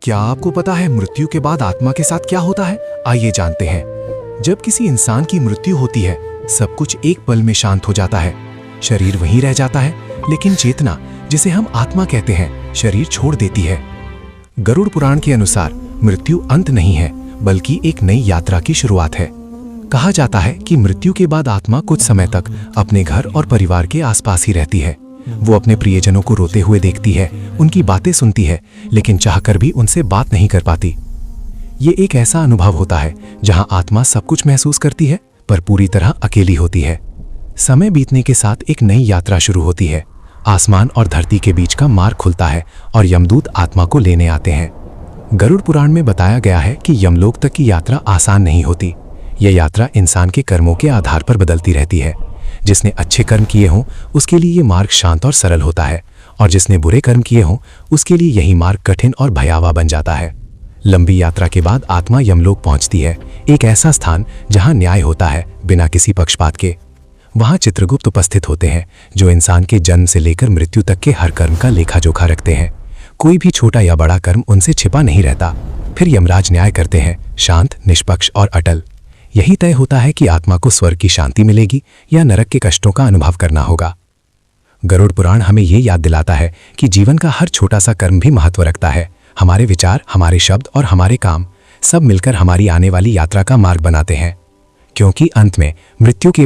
क्या आपको पता है मृत्यु के बाद आत्मा के साथ क्या होता है? आइए जानते हैं। जब किसी इंसान की मृत्यु होती है, सब कुछ एक पल में शांत हो जाता है। शरीर वहीं रह जाता है, लेकिन चेतना, जिसे हम आत्मा कहते हैं, शरीर छोड़ देती है। गरुड़ पुराण के अनुसार मृत्यु अंत नहीं है, बल्कि एक नई यात्रा की शुरुआत है। कहा जाता है कि मृत्यु के बाद आत्मा कुछ समय तक अपने घर और परिवार के आसपास ही रहती है। वो अपने प्रियजनों को रोते हुए देखती है, उनकी बातें सुनती है, लेकिन चाहकर भी उनसे बात नहीं कर पाती। ये एक ऐसा अनुभव होता है जहां आत्मा सब कुछ महसूस करती है, पर पूरी तरह अकेली होती है। समय बीतने के साथ एक नई यात्रा शुरू होती है। आसमान और धरती के बीच का मार्ग खुलता है और यमदूत आत्मा को लेने आते हैं। गरुड़ पुराण में बताया गया है कि यमलोक तक की यात्रा आसान नहीं होती। यह यात्रा इंसान के कर्मों के आधार पर बदलती रहती है। जिसने अच्छे कर्म किए हों, उसके लिए ये मार्ग शांत और सरल होता है, और जिसने बुरे कर्म किए हों, उसके लिए यही मार्ग कठिन और भयावह बन जाता है। लंबी यात्रा के बाद आत्मा यमलोक पहुंचती है, एक ऐसा स्थान जहां न्याय होता है, बिना किसी पक्षपात के। वहां चित्रगुप्त उपस्थित होते हैं, जो इंसान के जन्म से लेकर मृत्यु तक के हर कर्म का लेखा जोखा रखते हैं। कोई भी छोटा या बड़ा कर्म उनसे छिपा नहीं रहता। फिर यमराज न्याय करते हैं, शांत, निष्पक्ष और अटल। यही तय होता है कि आत्मा को स्वर्ग की शांति मिलेगी या नरक के कष्टों का अनुभव करना होगा। गरुड़ पुराण हमें ये याद दिलाता है कि जीवन का हर छोटा सा कर्म भी महत्व रखता है। हमारे विचार, हमारे शब्द और हमारे काम सब मिलकर हमारी आने वाली यात्रा का मार्ग बनाते हैं। क्योंकि अंत में मृत्यु के